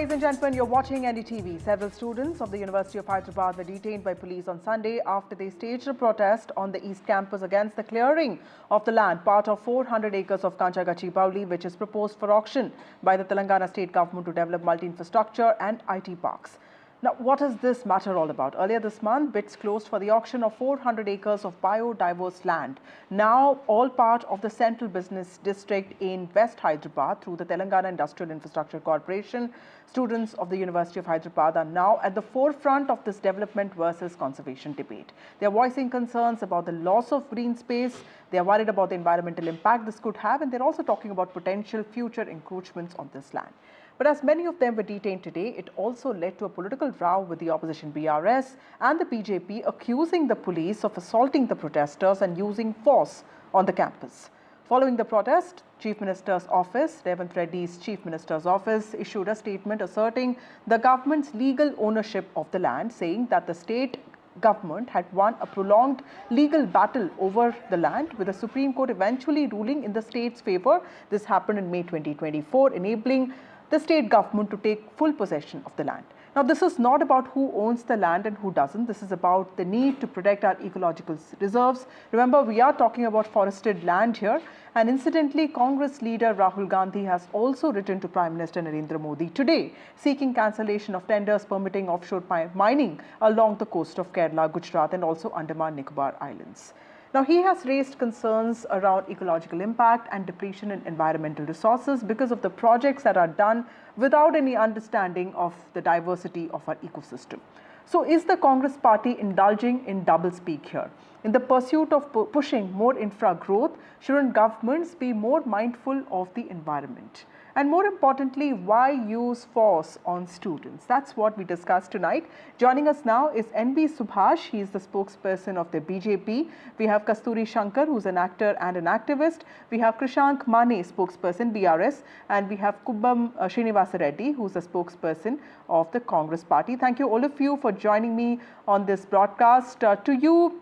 ladies and gentlemen, you're watching NDTV. Several students of the University of Hyderabad were detained by police on Sunday after they staged a protest on the East Campus against the clearing of the land, part of 400 acres of Kanchagachi-Pauli, which is proposed for auction by the Telangana state government to develop multi-infrastructure and IT parks. Now, what is this matter all about? Earlier this month, bids closed for the auction of 400 acres of biodiverse land, now all part of the central business district in West Hyderabad through the Telangana Industrial Infrastructure Corporation. Students of the University of Hyderabad are now at the forefront of this development versus conservation debate. They are voicing concerns about the loss of green space. They are worried about the environmental impact this could have, and they're also talking about potential future encroachments on this land. But as many of them were detained today, it also led to a political row with the opposition BRS and the BJP accusing the police of assaulting the protesters and using force on the campus. Following the protest, Chief Minister's office, Revant Reddy's Chief Minister's office, issued a statement asserting the government's legal ownership of the land, saying that the state government had won a prolonged legal battle over the land, with the Supreme Court eventually ruling in the state's favor. This happened in May 2024, enabling the state government to take full possession of the land. Now, this is not about who owns the land and who doesn't. This is about the need to protect our ecological reserves. Remember, we are talking about forested land here. And incidentally, Congress leader Rahul Gandhi has also written to Prime Minister Narendra Modi today, seeking cancellation of tenders permitting offshore mining along the coast of Kerala, Gujarat, and also Andaman Nicobar Islands. Now, he has raised concerns around ecological impact and depletion in environmental resources because of the projects that are done without any understanding of the diversity of our ecosystem. So, is the Congress party indulging in doublespeak here? In the pursuit of pushing more infra growth, shouldn't governments be more mindful of the environment? And more importantly, why use force on students? That's what we discussed tonight. Joining us now is NB Subhash. He is the spokesperson of the BJP. We have Kasturi Shankar, who's an actor and an activist. We have Krishank Mane, spokesperson, BRS. And we have Kumbam Srinivasa Reddy, who's the spokesperson of the Congress party. Thank you, all of you, for joining me on this broadcast. To you,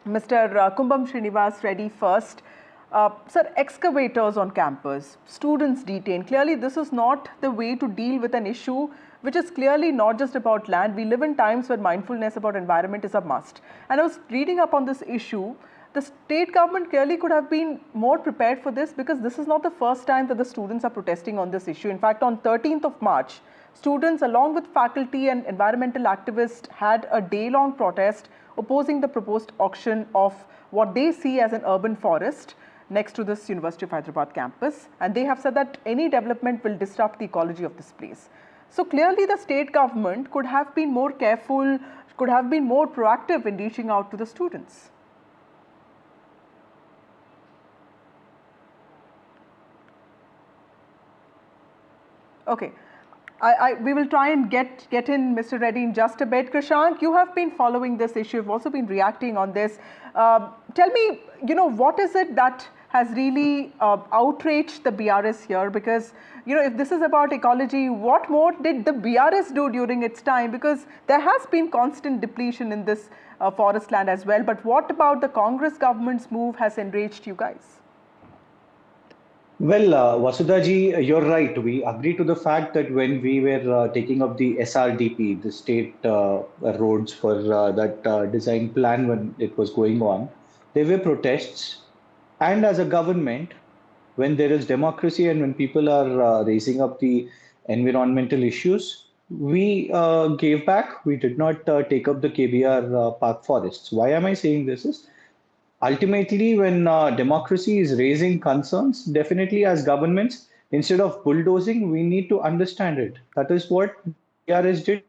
Mr. Kumbam Srinivas Reddy first. Sir, excavators on campus, students detained. Clearly, this is not the way to deal with an issue which is clearly not just about land. We live in times where mindfulness about environment is a must. And I was reading up on this issue. The state government clearly could have been more prepared for this, because this is not the first time that the students are protesting on this issue. In fact, on 13th of March, students along with faculty and environmental activists had a day-long protest opposing the proposed auction of what they see as an urban forest next to this University of Hyderabad campus, and they have said that any development will disrupt the ecology of this place. So clearly the state government could have been more careful, could have been more proactive in reaching out to the students. Okay. We will try and get in Mr. Reddy in just a bit. Krishank, you have been following this issue. You've also been reacting on this. Tell me, what is it that has really outraged the BRS here? Because, if this is about ecology, what more did the BRS do during its time? Because there has been constant depletion in this forest land as well. But what about the Congress government's move has enraged you guys? Well, Vasudha-ji, you're right. We agree to the fact that when we were taking up the SRDP, the state roads for that design plan, when it was going on, there were protests. And as a government, when there is democracy and when people are raising up the environmental issues, we gave back. We did not take up the KBR park forests. Why am I saying this is? Ultimately, when democracy is raising concerns, definitely as governments, instead of bulldozing, we need to understand it. That is what BRS did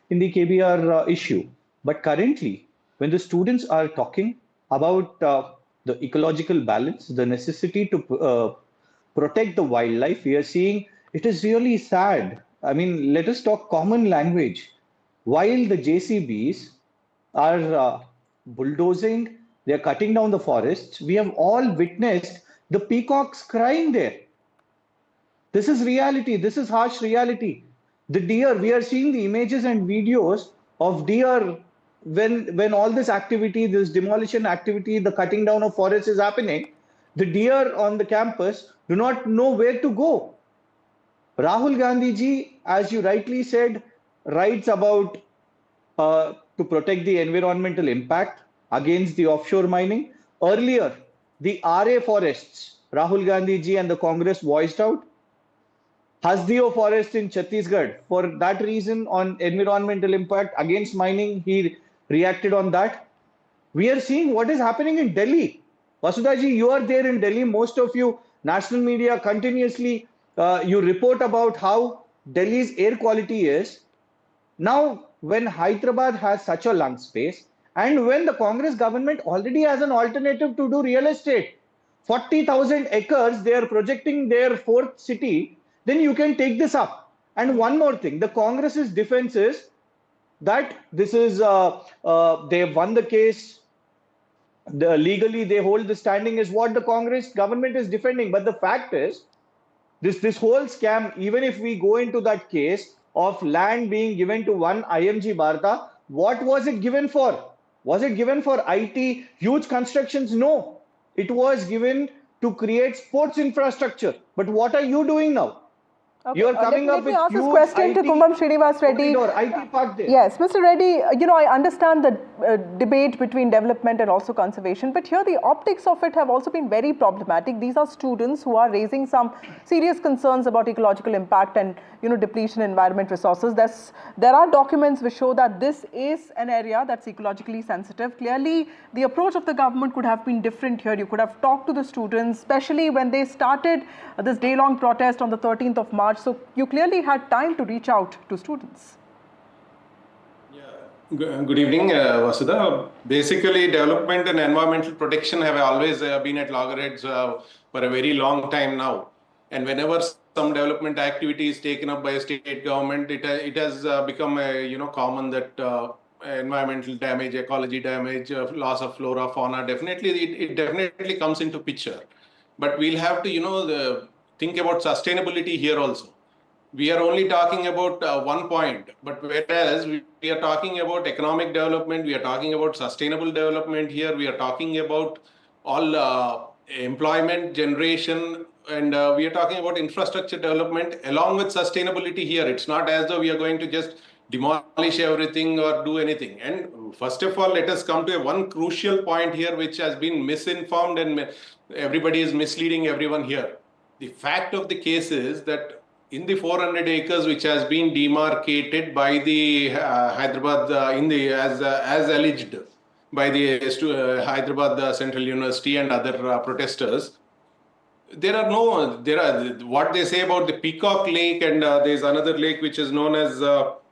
in the KBR issue. But currently, when the students are talking about the ecological balance, the necessity to protect the wildlife, we are seeing it is really sad. I mean, let us talk common language. While the JCBs are bulldozing, they're cutting down the forests, we have all witnessed the peacocks crying there. This is reality. This is harsh reality. The deer, we are seeing the images and videos of deer when all this activity, this demolition activity, the cutting down of forests is happening. The deer on the campus do not know where to go. Rahul Gandhi ji, as you rightly said, writes about to protect the environmental impact against the offshore mining. Earlier, the RA forests, Rahul Gandhi ji and the Congress voiced out. Hasdeo forest in Chhattisgarh, for that reason, on environmental impact against mining, he reacted on that. We are seeing what is happeing in Delhi. Vasudhaji, you are there in Delhi. Most of you, national media continuously, you report about how Delhi's air quality is. Now, when Hyderabad has such a lung space, and when the Congress government already has an alternative to do real estate, 40,000 acres, they are projecting their fourth city, then you can take this up. And one more thing, the Congress's defense is that this is, they have won the case, legally they hold the standing is what the Congress government is defending. But the fact is, this whole scam, even if we go into that case of land being given to one IMG Bharata, what was it given for? Was it given for IT, huge constructions? No. It was given to create sports infrastructure. But what are you doing now? Okay, You are coming let up me with ask this huge question to IT Kumbam Srinivas Reddy. corridor, IT park there. Yes, Mr. Reddy, I understand the debate between development and also conservation, but here the optics of it have also been very problematic. These are students who are raising some serious concerns about ecological impact and, depletion in environment resources. There are documents which show that this is an area that's ecologically sensitive. Clearly, the approach of the government could have been different here. You could have talked to the students, especially when they started this day-long protest on the 13th of March. So you clearly had time to reach out to students. Good evening, Vasudha. Basically, development and environmental protection have always been at loggerheads for a very long time now. And whenever some development activity is taken up by a state government, it has become common that environmental damage, ecology damage, loss of flora, fauna, it definitely comes into picture. But we'll have to, think about sustainability here also. We are only talking about one point, but whereas we are talking about economic development, we are talking about sustainable development here, we are talking about all employment generation, and we are talking about infrastructure development along with sustainability here. It's not as though we are going to just demolish everything or do anything. And first of all, let us come to one crucial point here, which has been misinformed and everybody is misleading everyone here. The fact of the case is that in the 400 acres which has been demarcated by the Hyderabad as alleged by the Hyderabad Central University and other protesters, there are what they say about the Peacock Lake and there is another lake which is known as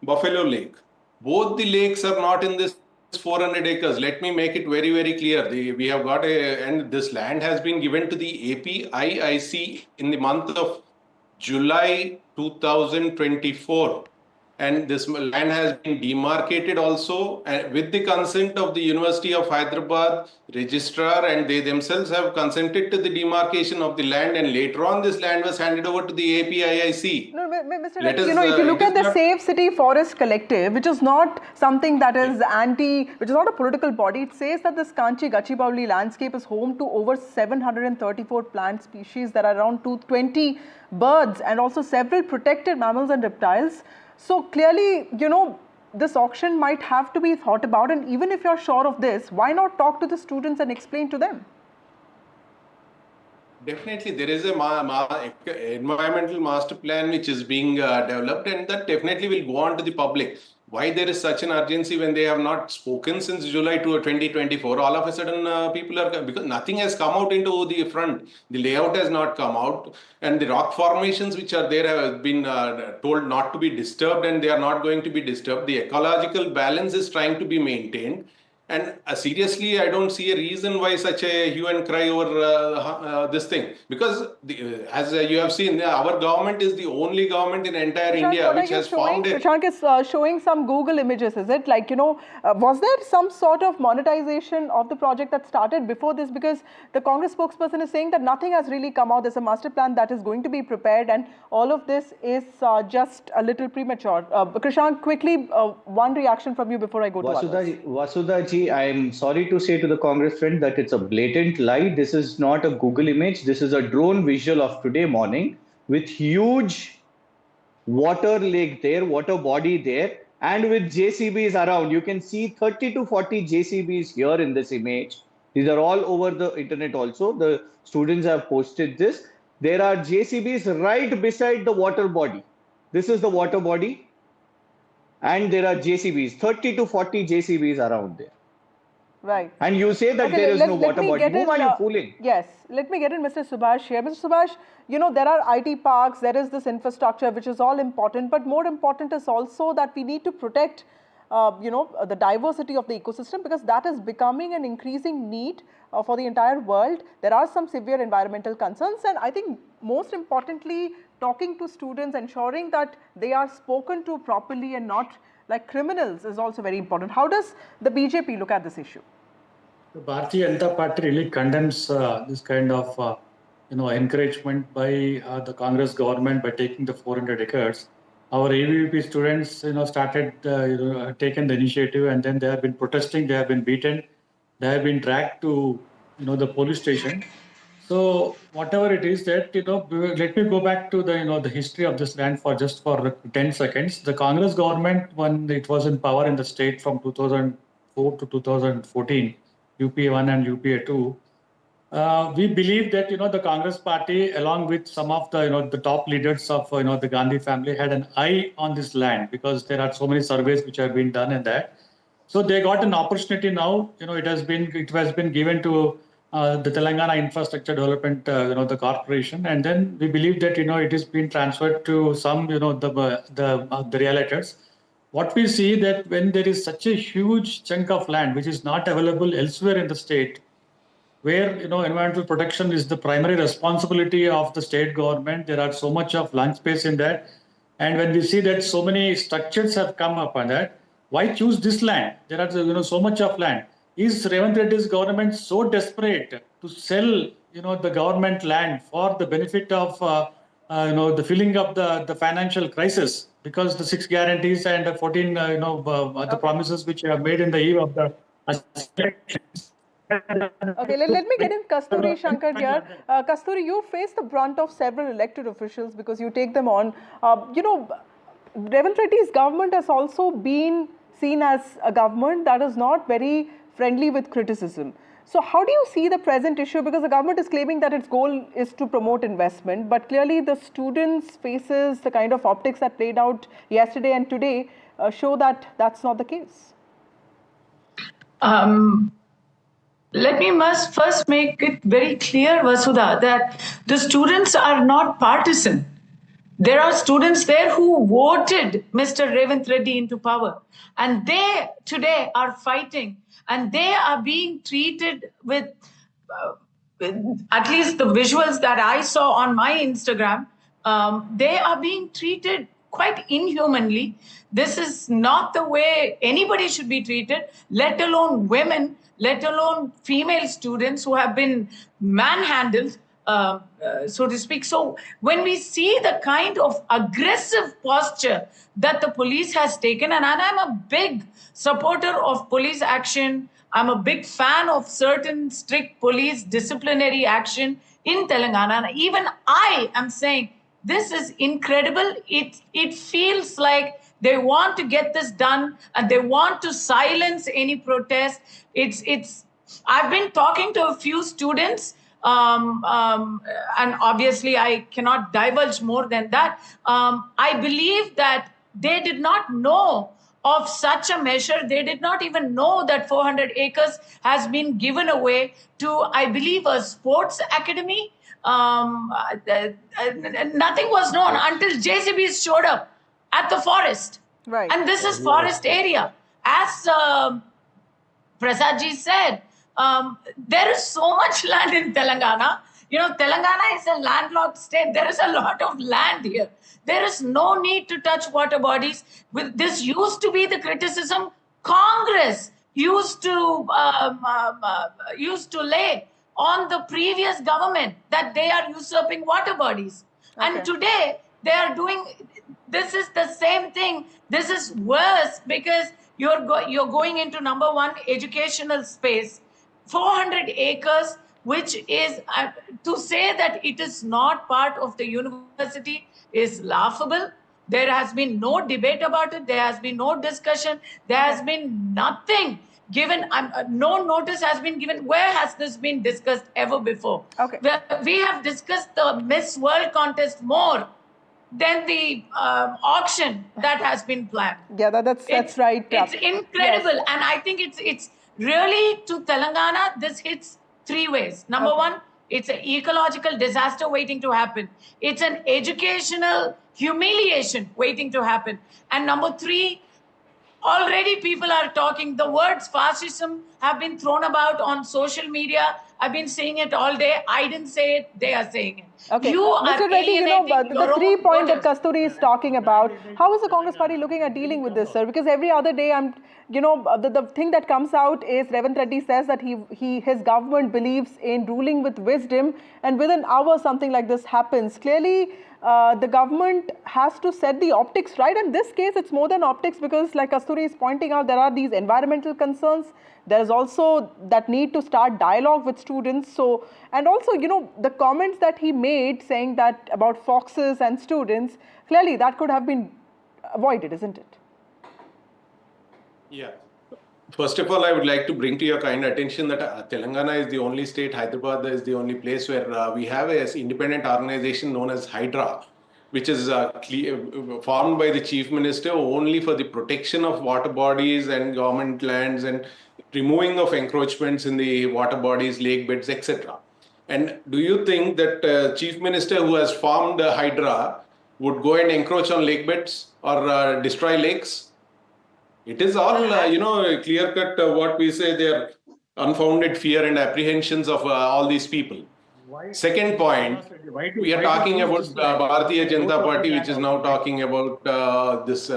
Buffalo Lake. Both the lakes are not in this 400 acres. Let me make it very, very clear. We have got and this land has been given to the APIIC in the month of July 2024, and this land has been demarcated also with the consent of the University of Hyderabad registrar, and they themselves have consented to the demarcation of the land, and later on this land was handed over to the APIIC. No, Mr. Reddy, if you look at the Save City Forest Collective, which is not something that is which is not a political body, it says that this Kanchi Gachibowli landscape is home to over 734 plant species. There are around 220 birds and also several protected mammals and reptiles. So clearly, this auction might have to be thought about, and even if you're sure of this, why not talk to the students and explain to them? Definitely, there is a environmental master plan which is being developed, and that definitely will go on to the public. Why there is such an urgency when they have not spoken since July 2024? All of a sudden, people are, because nothing has come out into the front. The layout has not come out, and the rock formations which are there have been told not to be disturbed, and they are not going to be disturbed. The ecological balance is trying to be maintained. And seriously, I don't see a reason why such a hue and cry over this thing. Because as you have seen, our government is the only government in entire India which has formed a... Prashant is showing some Google images, is it? Like, was there some sort of monetization of the project that started before this? Because the Congress spokesperson is saying that nothing has really come out. There's a master plan that is going to be prepared, and all of this is just a little premature. Prashant, quickly, one reaction from you before I go to others. Vasudha, I'm sorry to say to the Congress friend that it's a blatant lie. This is not a Google image. This is a drone visual of today morning with huge water lake there, water body there, and with JCBs around. You can see 30 to 40 JCBs here in this image. These are all over the internet also. The students have posted this. There are JCBs right beside the water body. This is the water body, and there are JCBs, 30 to 40 JCBs around there. Right. And you say that Okay, there is no let water me body. get Whom in. are you fooling? Yes, let me get in Mr. Subhash here. Mr. Subhash, you know, there are IT parks, there is this infrastructure, which is all important, but more important is also that we need to protect, the diversity of the ecosystem, because that is becoming an increasing need for the entire world. There are some severe environmental concerns, and I think most importantly, talking to students, ensuring that they are spoken to properly and not like criminals is also very important. How does the BJP look at this issue? The Bharatiya Janata Party really condemns this kind of encouragement by the Congress government by taking the 400 acres. Our AVP students started taken the initiative, and then they have been protesting. They have been beaten. They have been dragged to the police station. So whatever it is that let me go back to the history of this land for 10 seconds. The Congress government, when it was in power in the state from 2004 to 2014, UPA 1 and UPA 2, we believe that the Congress party, along with some of the top leaders of the Gandhi family, had an eye on this land, because there are so many surveys which have been done in that. So they got an opportunity now. It has been given to the Telangana Infrastructure Development, the corporation, and then we believe that it is being transferred to some the realtors. What we see that when there is such a huge chunk of land which is not available elsewhere in the state, where environmental protection is the primary responsibility of the state government, there are so much of land space in that, and when we see that so many structures have come up on that, why choose this land? There are so much of land. Is Revanth Reddy's government so desperate to sell the government land for the benefit of the filling up the financial crisis, because the 6 guarantees and the 14 the promises which are made in the eve of the Okay, let me get in Kasturi Shankar here. Kasturi, you face the brunt of several elected officials because you take them on. Revanth Reddy's government has also been seen as a government that is not very friendly with criticism. So how do you see the present issue? Because the government is claiming that its goal is to promote investment, but clearly the students' faces, the kind of optics that played out yesterday and today show that that's not the case. Let me first make it very clear, Vasudha, that the students are not partisan. There are students there who voted Mr. Revanth Reddy into power, and they today are fighting, and they are being treated with at least the visuals that I saw on my Instagram, they are being treated quite inhumanly. This is not the way anybody should be treated, let alone women, let alone female students who have been manhandled, so to speak. So when we see the kind of aggressive posture that the police has taken, and I'm a big supporter of police action, I'm a big fan of certain strict police disciplinary action in Telangana. And even I am saying this is incredible. It feels like they want to get this done and they want to silence any protest. I've been talking to a few students, and obviously I cannot divulge more than that. I believe that they did not know of such a measure. They did not even know that 400 acres has been given away to, I believe, a sports academy. Nothing was known until JCBs showed up at the forest. Right. And this is forest area. As Prasadji said, there is so much land in Telangana. Telangana is a landlocked state. There is a lot of land here. There is no need to touch water bodies. This used to be the criticism Congress used to lay on the previous government, that they are usurping water bodies. Okay. And today they are doing, this is the same thing. This is worse because you're going into number one, educational space. 400 acres, which is, to say that it is not part of the university is laughable. There has been no debate about it. There has been no discussion. There has been nothing given. No notice has been given. Where has this been discussed ever before? Okay. We have discussed the Miss World contest more than the auction that has been planned. Yeah, that's right. It's incredible, Yes. and I think it's really, to Telangana, this hits three ways. Number one, it's an ecological disaster waiting to happen. It's an educational humiliation waiting to happen. And number three, already people are talking. The words fascism have been thrown about on social media. I've been saying it all day. I didn't say it. They are saying it. Okay. You are Mr. Reddy, alienating the your 3 own point that voters. Kasturi is talking about, how is the Congress party looking at dealing with this, sir? Because every other day, the thing that comes out is Revanth Reddy says that his government believes in ruling with wisdom, and within hours something like this happens. Clearly, the government has to set the optics right. In this case, it's more than optics, because like Kasturi is pointing out, there are these environmental concerns. There is also that need to start dialogue with students. So, and also, the comments that he made saying that about foxes and students, clearly that could have been avoided, isn't it? Yeah. First of all, I would like to bring to your kind attention that Telangana is the only state, Hyderabad is the only place where we have an independent organization known as Hydra, which is formed by the Chief Minister only for the protection of water bodies and government lands and removing of encroachments in the water bodies, lake beds, etc. And do you think that Chief Minister who has formed Hydra would go and encroach on lake beds or destroy lakes? It is all, clear-cut what we say, their unfounded fear and apprehensions of all these people. Second point, we are talking about Bharatiya Janata Party, which is now talking about this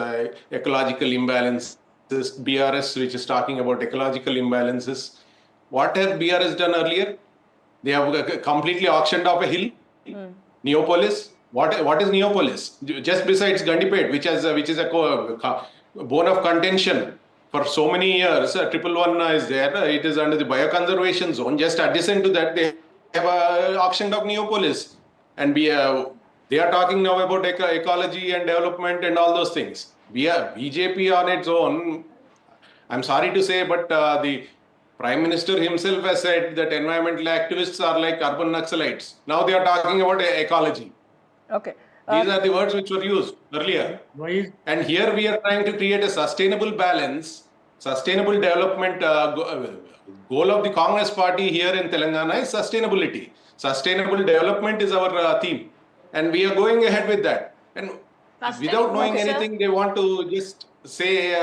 ecological imbalances, BRS, which is talking about ecological imbalances. What has BRS done earlier? They have completely auctioned off a hill. Neopolis. What is Neopolis? Just besides Gandipet, which is a bone of contention for so many years. 111 is there. It is under the bioconservation zone. Just adjacent to that, they have auctioned off Neopolis, and they are talking now about ecology and development and all those things. BJP on its own, I'm sorry to say, but the Prime Minister himself has said that environmental activists are like urban Naxalites. Now they are talking about ecology. Okay. These are the words which were used earlier. And here we are trying to create a sustainable balance, sustainable development. Goal of the Congress party here in Telangana is sustainability. Sustainable development is our theme. And we are going ahead with that. And without knowing anything, they want to just say,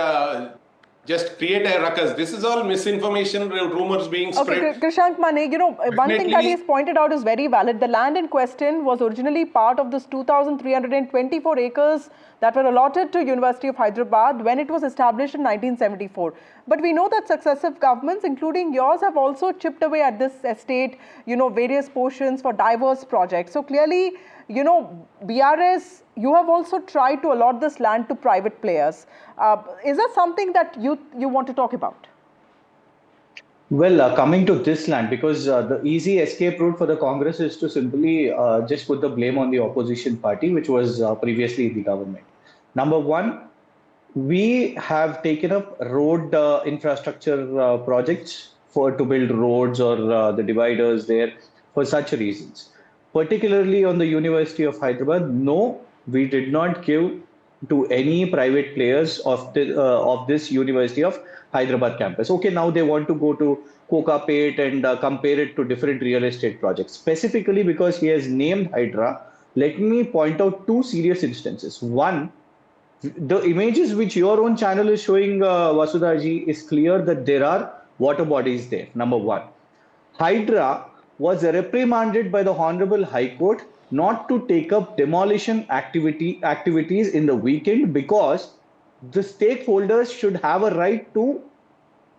just create a ruckus. This is all misinformation, rumors being spread. Okay, Krishank Mane, one thing that he's pointed out is very valid. The land in question was originally part of this 2,324 acres that were allotted to University of Hyderabad when it was established in 1974. But we know that successive governments, including yours, have also chipped away at this estate, various portions for diverse projects. So clearly, BRS, you have also tried to allot this land to private players. Is that something that you want to talk about? Well, coming to this land, because the easy escape route for the Congress is to simply just put the blame on the opposition party, which was previously the government. Number one, we have taken up road infrastructure projects to build roads or the dividers there for such reasons. Particularly on the University of Hyderabad, no, we did not give to any private players of this University of Hyderabad campus. Okay, now they want to go to Kokapet and compare it to different real estate projects. Specifically because he has named Hydra, let me point out two serious instances. One, the images which your own channel is showing, Vasudhaji, is clear that there are water bodies there, number one. Hydra was reprimanded by the Honorable High Court not to take up demolition activities in the weekend, because the stakeholders should have a right to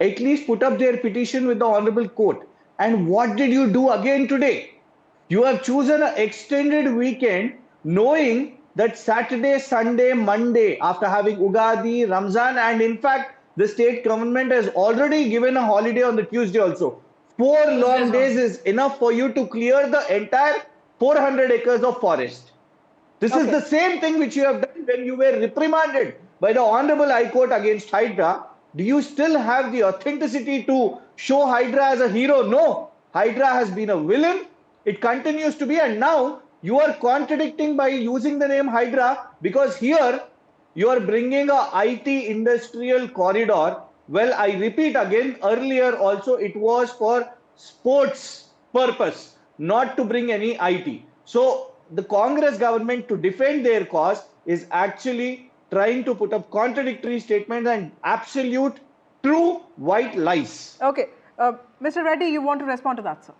at least put up their petition with the Honorable Court. And what did you do again today? You have chosen an extended weekend knowing that Saturday, Sunday, Monday, after having Ugadi, Ramzan, and in fact, the state government has already given a holiday on the Tuesday also. 4 long days is enough for you to clear the entire 400 acres of forest. This is the same thing which you have done when you were reprimanded by the Honorable High Court against Hydra. Do you still have the authenticity to show Hydra as a hero? No. Hydra has been a villain. It continues to be, and now you are contradicting by using the name Hydra, because here you are bringing a IT industrial corridor. Well, I repeat again, earlier also it was for sports purpose, not to bring any IT. So the Congress government, to defend their cause, is actually trying to put up contradictory statements and absolute true white lies. Okay. Mr. Reddy, you want to respond to that, sir?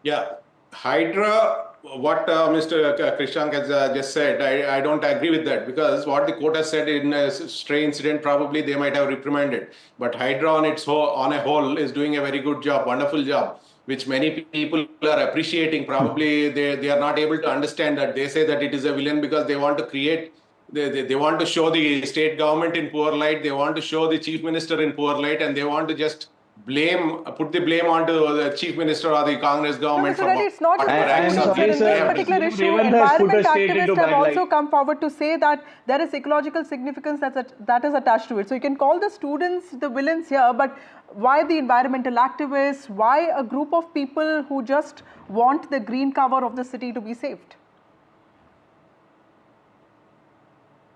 Yeah. Hydra, what Mr. Krishank has just said, I don't agree with that, because what the court has said in a stray incident, probably they might have reprimanded. But Hydra on a whole is doing a very good job, wonderful job, which many people are appreciating. Probably they are not able to understand that. They say that it is a villain because they want to create, they want to show the state government in poor light, they want to show the chief minister in poor light, and they want to just put the blame onto the chief minister or the Congress government. No, Mr. Reddy, it's not just the students. In this particular issue, environment activists have also come forward to say that there is ecological significance that is attached to it. So you can call the students the villains here, but why the environmental activists? Why a group of people who just want the green cover of the city to be saved?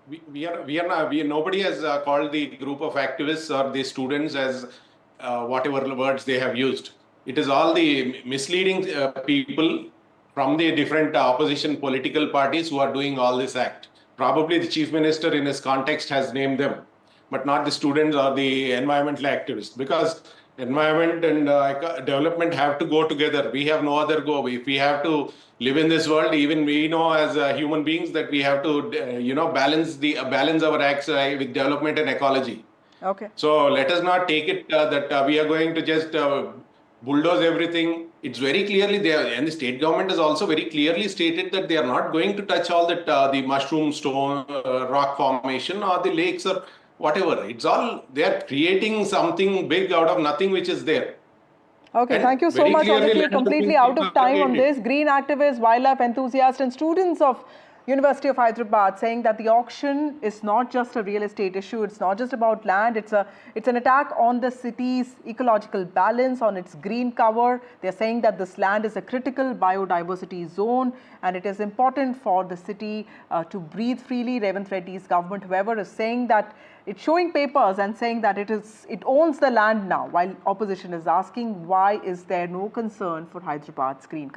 Nobody has called the group of activists or the students as whatever words they have used. It is all the misleading people from the different opposition political parties who are doing all this act. Probably the chief minister in his context has named them, but not the students or the environmental activists, because environment and development have to go together. We have no other go. If we have to live in this world, even we know as human beings that we have to balance our acts with development and ecology. Okay. So let us not take it that we are going to just bulldoze everything. It's very clearly there, and the state government has also very clearly stated that they are not going to touch all that the mushroom, stone, rock formation or the lakes or whatever. It's all, they are creating something big out of nothing which is there. Okay, And thank you so very much. clearly Obviously, let us completely be out of time on propagated. this. Green activists, wildlife enthusiasts and students of University of Hyderabad saying that the auction is not just a real estate issue, it's not just about land, it's an attack on the city's ecological balance, on its green cover. They're saying that this land is a critical biodiversity zone and it is important for the city to breathe freely. Revanth Reddy's government, whoever, is saying that it's showing papers and saying that it owns the land now, while opposition is asking why is there no concern for Hyderabad's green cover.